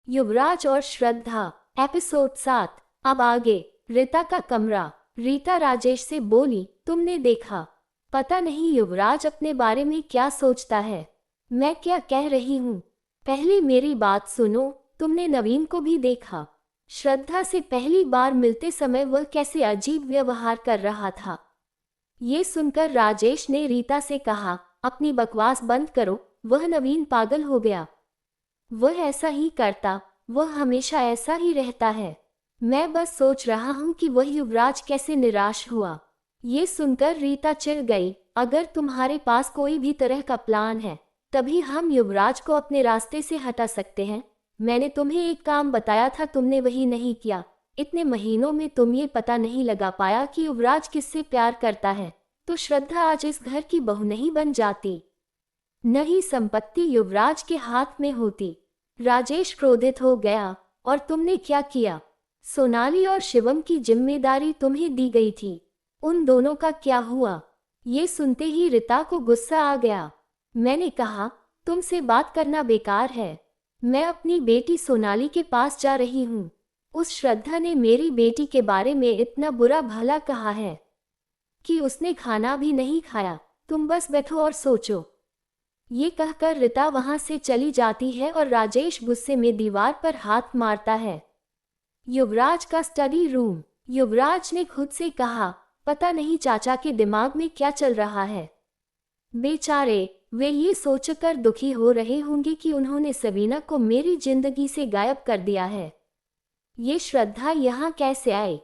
युवराज और श्रद्धा। एपिसोड 7। अब आगे। रीता का कमरा। रीता राजेश से बोली, तुमने देखा? पता नहीं युवराज अपने बारे में क्या सोचता है। मैं क्या कह रही हूँ? पहले मेरी बात सुनो। तुमने नवीन को भी देखा? श्रद्धा से पहली बार मिलते समय वह कैसे अजीब व्यवहार कर रहा था। ये सुनकर राजेश ने रीता से कहा, अपनी बकवास बंद करो। वह नवीन पागल हो गया। वह ऐसा ही करता, वह हमेशा ऐसा ही रहता है। मैं बस सोच रहा हूँ कि वह युवराज कैसे निराश हुआ। ये सुनकर रीता चिढ़ गई। अगर तुम्हारे पास कोई भी तरह का प्लान है तभी हम युवराज को अपने रास्ते से हटा सकते हैं। मैंने तुम्हें एक काम बताया था, तुमने वही नहीं किया। इतने महीनों में तुम ये पता नहीं लगा पाया कि युवराज किससे प्यार करता है, तो श्रद्धा आज इस घर की बहू नहीं बन जाती, न ही संपत्ति युवराज के हाथ में होती। राजेश क्रोधित हो गया। और तुमने क्या किया? सोनाली और शिवम की जिम्मेदारी तुम्हें दी गई थी, उन दोनों का क्या हुआ? ये सुनते ही रीता को गुस्सा आ गया। मैंने कहा, तुमसे बात करना बेकार है। मैं अपनी बेटी सोनाली के पास जा रही हूँ। उस श्रद्धा ने मेरी बेटी के बारे में इतना बुरा भला कहा है कि उसने खाना भी नहीं खाया। तुम बस बैठो और सोचो। ये कहकर रीता वहां से चली जाती है और राजेश गुस्से में दीवार पर हाथ मारता है। युवराज का स्टडी रूम। युवराज ने खुद से कहा, पता नहीं चाचा के दिमाग में क्या चल रहा है। बेचारे, वे ये सोचकर दुखी हो रहे होंगे कि उन्होंने सवीना को मेरी जिंदगी से गायब कर दिया है। ये श्रद्धा यहाँ कैसे आई?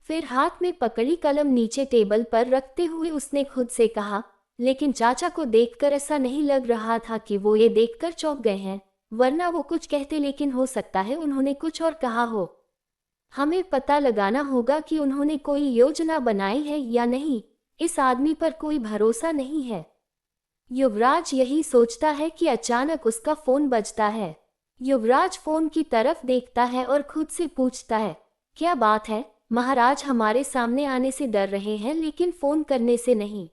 फिर हाथ में पकड़ी कलम नीचे टेबल पर रखते हुए उसने खुद से कहा, लेकिन चाचा को देखकर ऐसा नहीं लग रहा था कि वो ये देखकर चौंक गए हैं, वरना वो कुछ कहते, लेकिन हो सकता है उन्होंने कुछ और कहा हो। हमें पता लगाना होगा कि उन्होंने कोई योजना बनाई है या नहीं। इस आदमी पर कोई भरोसा नहीं है। युवराज यही सोचता है कि अचानक उसका फोन बजता है। युवराज फोन की तरफ देखता है और खुद से पूछता है, क्या बात है? महाराज हमारे सामने आने से डर रहे हैं लेकिन फोन करने से नहीं।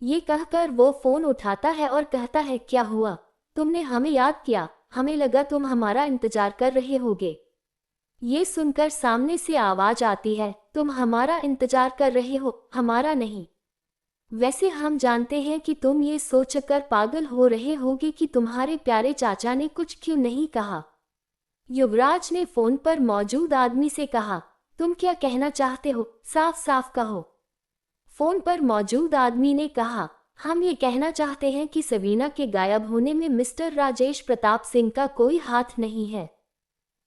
ये कहकर वो फोन उठाता है और कहता है, क्या हुआ? तुमने हमें याद किया? हमें लगा तुम हमारा इंतजार कर रहे होगे। ये सुनकर सामने से आवाज आती है, तुम हमारा इंतजार कर रहे हो, हमारा नहीं। वैसे हम जानते हैं कि तुम ये सोचकर पागल हो रहे होगे कि तुम्हारे प्यारे चाचा ने कुछ क्यों नहीं कहा। युवराज ने फोन पर मौजूद आदमी से कहा, तुम क्या कहना चाहते हो? साफ साफ कहो। फोन पर मौजूद आदमी ने कहा, हम ये कहना चाहते हैं कि सवीना के गायब होने में मिस्टर राजेश प्रताप सिंह का कोई हाथ नहीं है।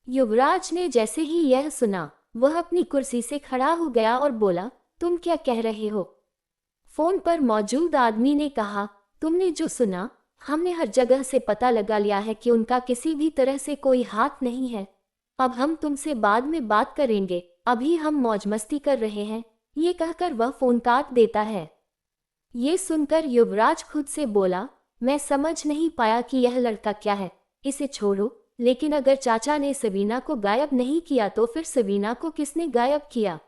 युवराज ने जैसे ही यह सुना, वह अपनी कुर्सी से खड़ा हो गया और बोला, तुम क्या कह रहे हो? फोन पर मौजूद आदमी ने कहा, तुमने जो सुना, हमने हर जगह से पता लगा लिया है कि उनका किसी भी तरह से कोई हाथ नहीं है। अब हम तुमसे बाद में बात करेंगे, अभी हम मौज मस्ती कर रहे हैं। ये कहकर वह फोन काट देता है। ये सुनकर युवराज खुद से बोला, मैं समझ नहीं पाया कि यह लड़का क्या है। इसे छोड़ो, लेकिन अगर चाचा ने सवीना को गायब नहीं किया तो फिर सवीना को किसने गायब किया?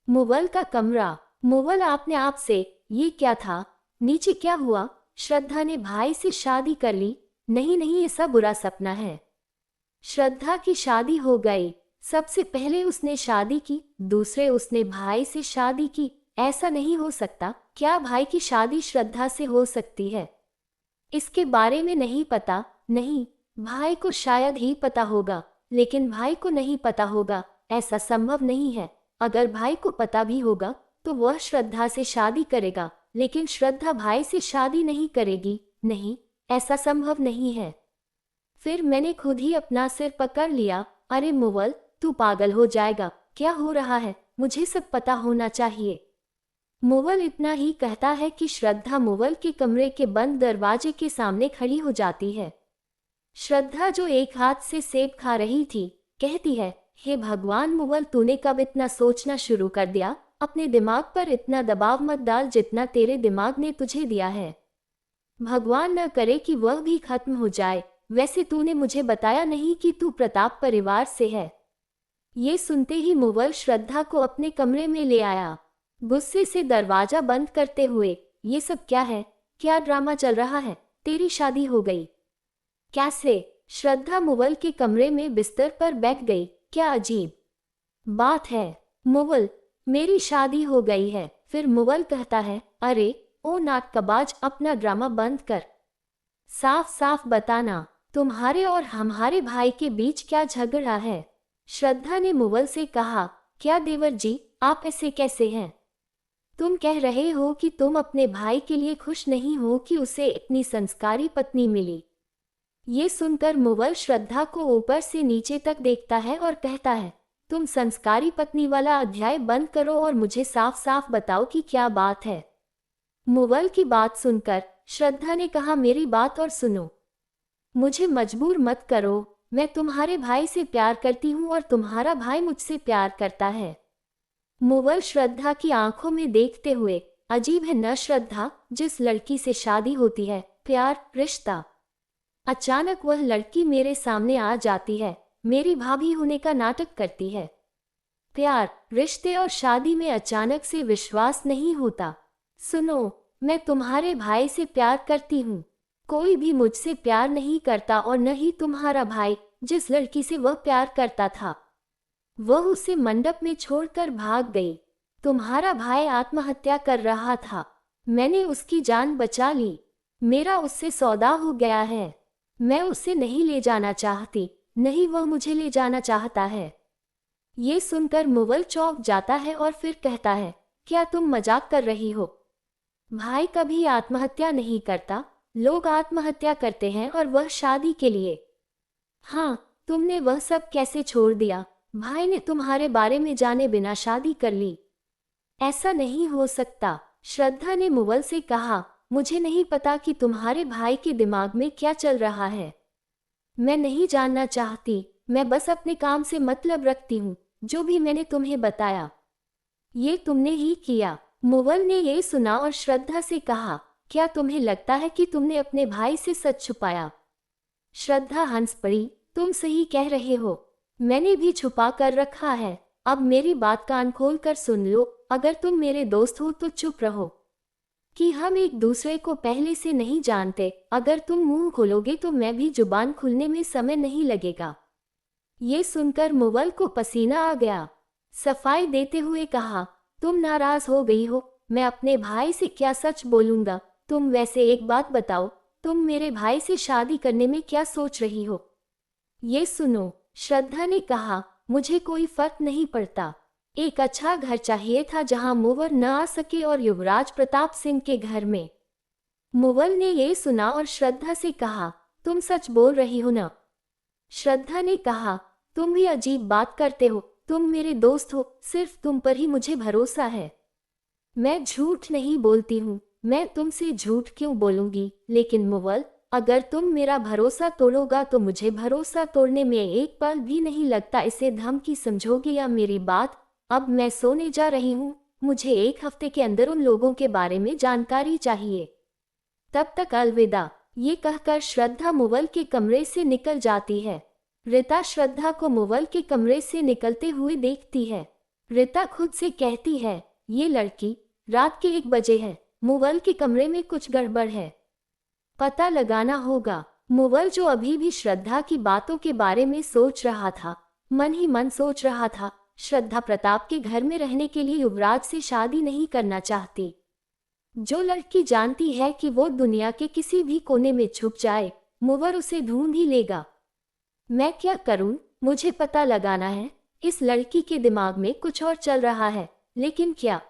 मुवल का कमरा। मुवल, आपने आप से ये क्या था? नीचे क्या हुआ? श्रद्धा ने भाई से शादी कर ली? नहीं नहीं, ये सब बुरा सपना है। श्रद्धा की शादी हो गई। सबसे पहले उसने शादी की, दूसरे उसने भाई से शादी की। ऐसा नहीं हो सकता। क्या भाई की शादी श्रद्धा से हो सकती है? इसके बारे में नहीं पता। नहीं, भाई को शायद ही पता होगा, लेकिन भाई को नहीं पता होगा, ऐसा संभव नहीं है। अगर भाई को पता भी होगा तो वह श्रद्धा से शादी करेगा, लेकिन श्रद्धा भाई से शादी नहीं करेगी। नहीं, ऐसा संभव नहीं है। फिर मैंने खुद ही अपना सिर पकड़ लिया। अरे मुवल, तू पागल हो जाएगा। क्या हो रहा है? मुझे सब पता होना चाहिए। मुवल इतना ही कहता है कि श्रद्धा मुवल के कमरे के बंद दरवाजे के सामने खड़ी हो जाती है। श्रद्धा जो एक हाथ से सेब खा रही थी, कहती है, हे भगवान मुवल, तूने कब इतना सोचना शुरू कर दिया? अपने दिमाग पर इतना दबाव मत डाल जितना तेरे दिमाग ने तुझे दिया है। भगवान न करे कि वह भी खत्म हो जाए। वैसे तूने मुझे बताया नहीं कि तू प्रताप परिवार से है। ये सुनते ही मुवल श्रद्धा को अपने कमरे में ले आया, गुस्से से दरवाजा बंद करते हुए। ये सब क्या है? क्या ड्रामा चल रहा है? तेरी शादी हो गई? कैसे? श्रद्धा मुवल के कमरे में बिस्तर पर बैठ गई। क्या अजीब बात है मुवल, मेरी शादी हो गई है। फिर मुवल कहता है, अरे ओ नाटकबाज, अपना ड्रामा बंद कर। साफ साफ बताना, तुम्हारे और हमारे भाई के बीच क्या झगड़ा है? श्रद्धा ने मुवल से कहा, क्या देवर जी, आप ऐसे कैसे हैं? तुम कह रहे हो कि तुम अपने भाई के लिए खुश नहीं हो कि उसे इतनी संस्कारी पत्नी मिली। ये सुनकर मुवल श्रद्धा को ऊपर से नीचे तक देखता है और कहता है, तुम संस्कारी पत्नी वाला अध्याय बंद करो और मुझे साफ साफ बताओ कि क्या बात है। मुवल की बात सुनकर श्रद्धा ने कहा, मेरी बात और सुनो, मुझे मजबूर मत करो। मैं तुम्हारे भाई से प्यार करती हूँ और तुम्हारा भाई मुझसे प्यार करता है। मुवल श्रद्धा की आंखों में देखते हुए, अजीब है न श्रद्धा, जिस लड़की से शादी होती है, प्यार, रिश्ता, अचानक वह लड़की मेरे सामने आ जाती है, मेरी भाभी होने का नाटक करती है। प्यार, रिश्ते और शादी में अचानक से विश्वास नहीं होता। सुनो, मैं तुम्हारे भाई से प्यार करती हूँ। कोई भी मुझसे प्यार नहीं करता और न ही तुम्हारा भाई। जिस लड़की से वह प्यार करता था वह उसे मंडप में छोड़कर भाग गई। तुम्हारा भाई आत्महत्या कर रहा था, मैंने उसकी जान बचा ली। मेरा उससे सौदा हो गया है। मैं उसे नहीं ले जाना चाहती, नहीं वह मुझे ले जाना चाहता है। ये सुनकर मुवल चौंक जाता है और फिर कहता है, क्या तुम मजाक कर रही हो? भाई कभी आत्महत्या नहीं करता, लोग आत्महत्या करते हैं और वह शादी के लिए। हाँ, तुमने वह सब कैसे छोड़ दिया? भाई ने तुम्हारे बारे में जाने बिना शादी कर ली। ऐसा नहीं हो सकता। श्रद्धा ने मुवल से कहा, मुझे नहीं पता कि तुम्हारे भाई के दिमाग में क्या चल रहा है। मैं नहीं जानना चाहती, मैं बस अपने काम से मतलब रखती हूँ। जो भी मैंने तुम्हें बताया ये तुमने ही किया। मुवल ने ये सुना और श्रद्धा से कहा, क्या तुम्हें लगता है कि तुमने अपने भाई से सच छुपाया? श्रद्धा हंस पड़ी, तुम सही कह रहे हो, मैंने भी छुपा कर रखा है। अब मेरी बात कान खोल कर सुन लो, अगर तुम मेरे दोस्त हो तो चुप रहो कि हम एक दूसरे को पहले से नहीं जानते। अगर तुम मुंह खोलोगे तो मैं भी जुबान खुलने में समय नहीं लगेगा। ये सुनकर मुवल को पसीना आ गया। सफाई देते हुए कहा, तुम नाराज हो गई हो, मैं अपने भाई से क्या सच बोलूंगा। तुम वैसे एक बात बताओ, तुम मेरे भाई से शादी करने में क्या सोच रही हो? ये सुनो, श्रद्धा ने कहा, मुझे कोई फर्क नहीं पड़ता। एक अच्छा घर चाहिए था जहां मुवल न आ सके और युवराज प्रताप सिंह के घर में। मुवल ने ये सुना और श्रद्धा से कहा, तुम सच बोल रही हो ना? श्रद्धा ने कहा, तुम भी अजीब बात करते हो, तुम मेरे दोस्त हो, सिर्फ तुम पर ही मुझे भरोसा है। मैं झूठ नहीं बोलती हूँ, मैं तुमसे झूठ क्यों बोलूंगी? लेकिन मुवल, अगर तुम मेरा भरोसा तोड़ोगा तो मुझे भरोसा तोड़ने में एक पल भी नहीं लगता। इसे धमकी समझोगे या मेरी बात? अब मैं सोने जा रही हूँ, मुझे एक हफ्ते के अंदर उन लोगों के बारे में जानकारी चाहिए। तब तक अलविदा। ये कहकर श्रद्धा मुवल के कमरे से निकल जाती है। रीता श्रद्धा को मुवल के कमरे से निकलते हुए देखती है। रीता खुद से कहती है, ये लड़की, रात के 1 बजे है, मुवल के कमरे में कुछ गड़बड़ है, पता लगाना होगा। मुवल जो अभी भी श्रद्धा की बातों के बारे में सोच रहा था, मन ही मन सोच रहा था, श्रद्धा प्रताप के घर में रहने के लिए युवराज से शादी नहीं करना चाहती। जो लड़की जानती है कि वो दुनिया के किसी भी कोने में छुप जाए, मुवल उसे ढूंढ ही लेगा। मैं क्या करूं? मुझे पता लगाना है। इस लड़की के दिमाग में कुछ और चल रहा है, लेकिन क्या?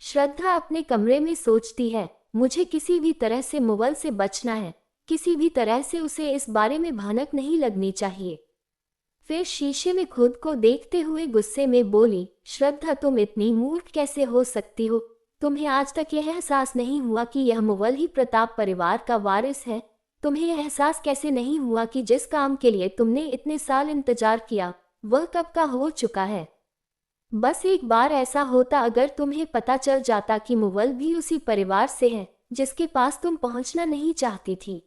श्रद्धा अपने कमरे में सोचती है, मुझे किसी भी तरह से मुवल से बचना है, किसी भी तरह से उसे इस बारे में भनक नहीं लगनी चाहिए। फिर शीशे में खुद को देखते हुए गुस्से में बोली, श्रद्धा तुम इतनी मूर्ख कैसे हो सकती हो? तुम्हें आज तक यह एहसास नहीं हुआ कि यह मुवल ही प्रताप परिवार का वारिस है? तुम्हें यह एहसास कैसे नहीं हुआ कि जिस काम के लिए तुमने इतने साल इंतजार किया वह कब का हो चुका है? बस एक बार ऐसा होता, अगर तुम्हें पता चल जाता कि मुवल भी उसी परिवार से है जिसके पास तुम पहुंचना नहीं चाहती थी।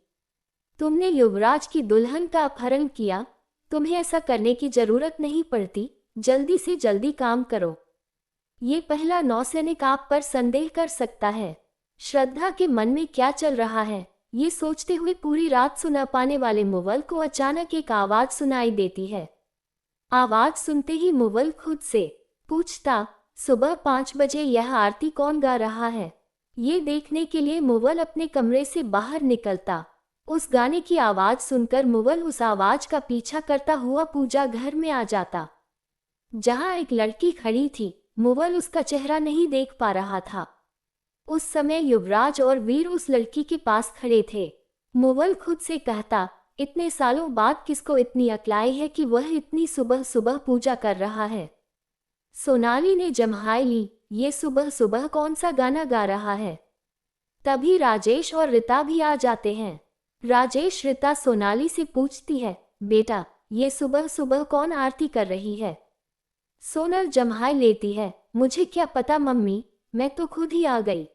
तुमने युवराज की दुल्हन का अपहरण किया, तुम्हें ऐसा करने की जरूरत नहीं पड़ती। जल्दी से जल्दी काम करो। ये पहला नौसैनिक आप पर संदेह कर सकता है। श्रद्धा के मन में क्या चल रहा है ये सोचते हुए पूरी रात सुना पाने वाले मुवल को अचानक एक आवाज सुनाई देती है। आवाज सुनते ही मुवल खुद से पूछता, सुबह 5 बजे यह आरती कौन गा रहा है? ये देखने के लिए मुवल अपने कमरे से बाहर निकलता। उस गाने की आवाज सुनकर मुवल उस आवाज का पीछा करता हुआ पूजा घर में आ जाता, जहां एक लड़की खड़ी थी। मुवल उसका चेहरा नहीं देख पा रहा था। उस समय युवराज और वीर उस लड़की के पास खड़े थे। मुवल खुद से कहता, इतने सालों बाद किसको इतनी अक्लाई है कि वह इतनी सुबह सुबह पूजा कर रहा है। सोनाली ने जम्हाई ली, ये सुबह सुबह कौन सा गाना गा रहा है? तभी राजेश और रीता भी आ जाते हैं। राजेश रीता सोनाली से पूछती है, बेटा ये सुबह सुबह कौन आरती कर रही है? सोनल जम्हाई लेती है, मुझे क्या पता मम्मी, मैं तो खुद ही आ गई।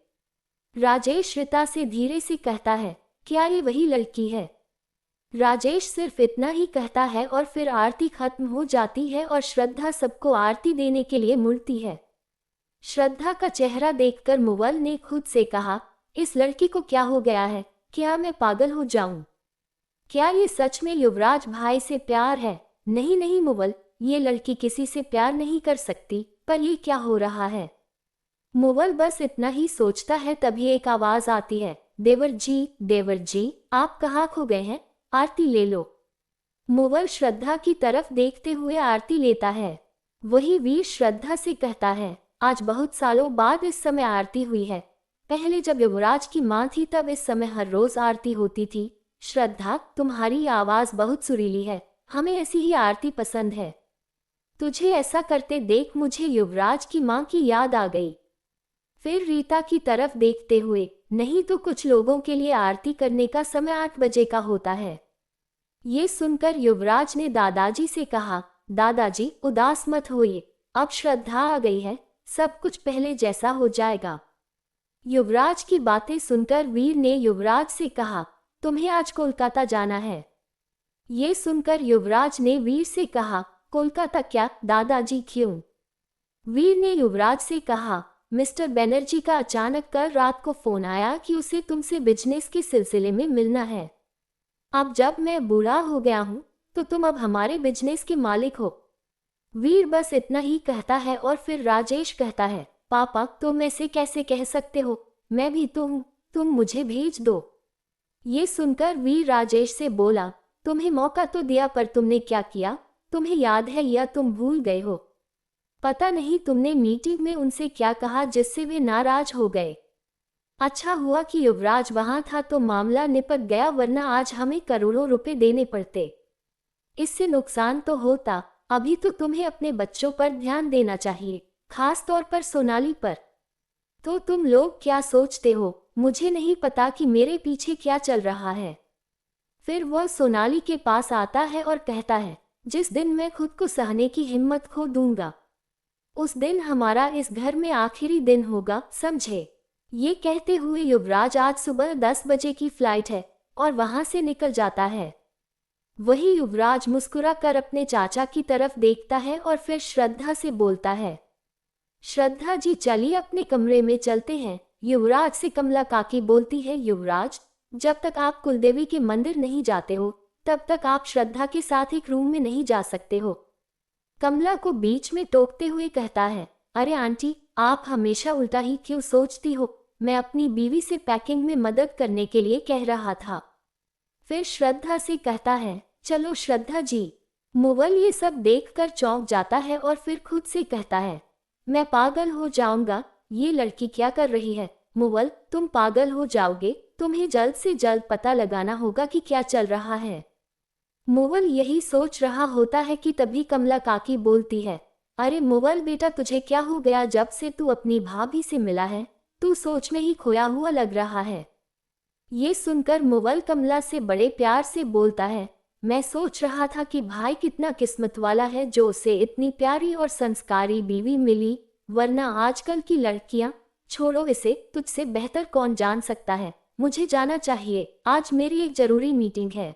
राजेश रीता से धीरे से कहता है, क्या ये वही लड़की है? राजेश सिर्फ इतना ही कहता है और फिर आरती खत्म हो जाती है और श्रद्धा सबको आरती देने के लिए मुड़ती है। श्रद्धा का चेहरा देखकर मुवल ने खुद से कहा, इस लड़की को क्या हो गया है? क्या मैं पागल हो जाऊं? क्या ये सच में युवराज भाई से प्यार है? नहीं नहीं मुवल, ये लड़की किसी से प्यार नहीं कर सकती, पर ये क्या हो रहा है? मुवल बस इतना ही सोचता है, तभी एक आवाज आती है, देवर जी, आप कहाँ खो गए हैं? आरती ले लो। मुवल श्रद्धा की तरफ देखते हुए आरती लेता है। वही वीर श्रद्धा से कहता है, आज बहुत सालों बाद इस समय आरती हुई है। पहले जब युवराज की माँ थी तब इस समय हर रोज आरती होती थी। श्रद्धा, तुम्हारी आवाज बहुत सुरीली है, हमें ऐसी ही आरती पसंद है। तुझे ऐसा करते देख मुझे युवराज की माँ की याद आ गई। फिर रीता की तरफ देखते हुए, नहीं तो कुछ लोगों के लिए आरती करने का समय 8 बजे का होता है। ये सुनकर युवराज ने दादाजी से कहा, दादाजी उदास मत होइए, अब श्रद्धा आ गई है, सब कुछ पहले जैसा हो जाएगा। युवराज की बातें सुनकर वीर ने युवराज से कहा, तुम्हें आज कोलकाता जाना है। ये सुनकर युवराज ने वीर से कहा, कोलकाता क्या दादाजी, क्यों? वीर ने युवराज से कहा, मिस्टर बनर्जी का अचानक कल रात को फोन आया कि उसे तुमसे बिजनेस के सिलसिले में मिलना है। अब जब मैं बूढ़ा हो गया हूं तो तुम अब हमारे बिजनेस के मालिक हो। वीर बस इतना ही कहता है और फिर राजेश कहता है, पापा तुम ऐसे कैसे कह सकते हो, मैं भी तुम मुझे भेज दो। ये सुनकर वीर राजेश से बोला, तुम्हें मौका तो दिया पर तुमने क्या किया? तुम्हें याद है या तुम भूल गए हो? पता नहीं तुमने मीटिंग में उनसे क्या कहा जिससे वे नाराज हो गए। अच्छा हुआ कि युवराज वहां था तो मामला निपट गया, वरना आज हमें करोड़ों रुपए देने पड़ते। इससे नुकसान तो होता। अभी तो तुम्हें अपने बच्चों पर ध्यान देना चाहिए, खास तौर पर सोनाली पर। तो तुम लोग क्या सोचते हो? मुझे नहीं पता कि मेरे पीछे क्या चल रहा है। फिर वह सोनाली के पास आता है और कहता है, जिस दिन मैं खुद को सहने की हिम्मत खो दूंगा उस दिन हमारा इस घर में आखिरी दिन होगा, समझे? ये कहते हुए युवराज आज सुबह 10 बजे की फ्लाइट है और वहां से निकल जाता है। वही युवराज मुस्कुरा कर अपने चाचा की तरफ देखता है और फिर श्रद्धा से बोलता है, श्रद्धा जी चलिए अपने कमरे में चलते हैं। युवराज से कमला काकी बोलती है, युवराज जब तक आप कुलदेवी के मंदिर नहीं जाते हो तब तक आप श्रद्धा के साथ एक रूम में नहीं जा सकते हो। कमला को बीच में टोकते हुए कहता है, अरे आंटी आप हमेशा उल्टा ही क्यों सोचती हो? मैं अपनी बीवी से पैकिंग में मदद करने के लिए कह रहा था। फिर श्रद्धा से कहता है, चलो श्रद्धा जी। मुवल ये सब देखकर चौंक जाता है और फिर खुद से कहता है, मैं पागल हो जाऊंगा, ये लड़की क्या कर रही है? मुवल तुम पागल हो जाओगे, तुम्हें जल्द से जल्द पता लगाना होगा कि क्या चल रहा है। मुवल यही सोच रहा होता है कि तभी कमला काकी बोलती है, अरे मुवल बेटा तुझे क्या हो गया? जब से तू अपनी भाभी से मिला है तू सोच में ही खोया हुआ लग रहा है। ये सुनकर मुवल कमला से बड़े प्यार से बोलता है, मैं सोच रहा था कि भाई कितना किस्मत वाला है जो उसे इतनी प्यारी और संस्कारी बीवी मिली, वरना आजकल की लड़कियां, छोड़ो इसे, तुझसे बेहतर कौन जान सकता है। मुझे जाना चाहिए, आज मेरी एक जरूरी मीटिंग है।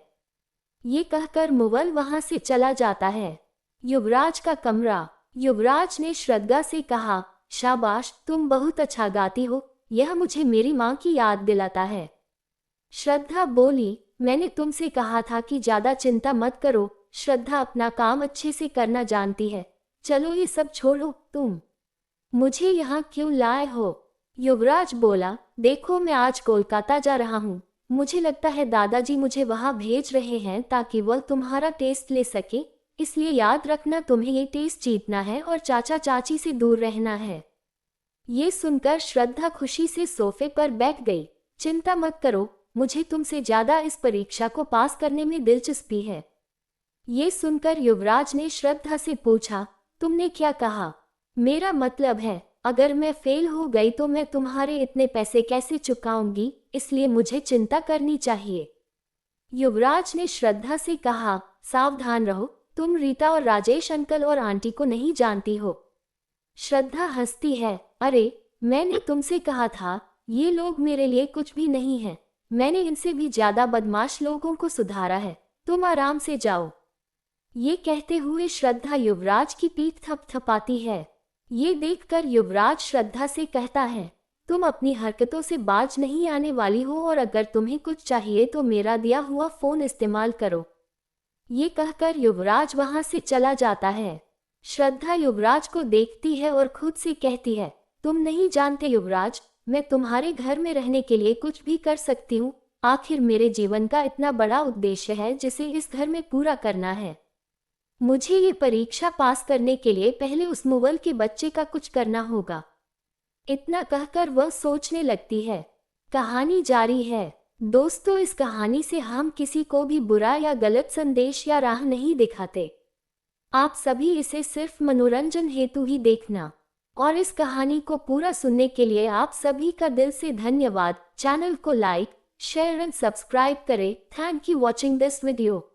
ये कहकर मुवल वहां से चला जाता है। युवराज का कमरा। युवराज ने श्रद्धा से कहा, शाबाश तुम बहुत अच्छा गाती हो, यह मुझे मेरी माँ की याद दिलाता है। श्रद्धा बोली, मैंने तुमसे कहा था कि ज्यादा चिंता मत करो। श्रद्धा अपना काम अच्छे से करना जानती है। चलो ये सब छोड़ो, तुम मुझे यहाँ क्यों लाए हो? युवराज बोला, देखो मैं आज कोलकाता जा रहा हूँ। मुझे लगता है दादाजी मुझे वहाँ भेज रहे हैं ताकि वह तुम्हारा टेस्ट ले सके। इसलिए याद रखना, तुम्हें ये टेस्ट जीतना है और चाचा चाची से दूर रहना है। ये सुनकर श्रद्धा खुशी से सोफे पर बैठ गई। चिंता मत करो, मुझे तुमसे ज्यादा इस परीक्षा को पास करने में दिलचस्पी है। ये सुनकर युवराज ने श्रद्धा से पूछा, तुमने क्या कहा? मेरा मतलब है, अगर मैं फेल हो गई तो मैं तुम्हारे इतने पैसे कैसे चुकाऊंगी, इसलिए मुझे चिंता करनी चाहिए। युवराज ने श्रद्धा से कहा, सावधान रहो, तुम रीता और राजेश अंकल और आंटी को नहीं जानती हो। श्रद्धा हंसती है, अरे मैंने तुमसे कहा था, ये लोग मेरे लिए कुछ भी नहीं है। मैंने इनसे भी ज्यादा बदमाश लोगों को सुधारा है। तुम आराम से जाओ। ये कहते हुए श्रद्धा युवराज की पीठ थपथपाती है। ये देखकर युवराज श्रद्धा से कहता है, तुम अपनी हरकतों से बाज नहीं आने वाली हो और अगर तुम्हें कुछ चाहिए तो मेरा दिया हुआ फोन इस्तेमाल करो। ये कहकर युवराज वहां से चला जाता है। श्रद्धा युवराज को देखती है और खुद से कहती है, तुम नहीं जानते युवराज, मैं तुम्हारे घर में रहने के लिए कुछ भी कर सकती हूँ। आखिर मेरे जीवन का इतना बड़ा उद्देश्य है जिसे इस घर में पूरा करना है। मुझे ये परीक्षा पास करने के लिए पहले उस मुगल के बच्चे का कुछ करना होगा। इतना कहकर वह सोचने लगती है। कहानी जारी है। दोस्तों, इस कहानी से हम किसी को भी बुरा या गलत संदेश या राह नहीं दिखाते। आप सभी इसे सिर्फ मनोरंजन हेतु ही देखना। और इस कहानी को पूरा सुनने के लिए आप सभी का दिल से धन्यवाद। चैनल को लाइक, शेयर एंड सब्सक्राइब करें। Thank you watching this video.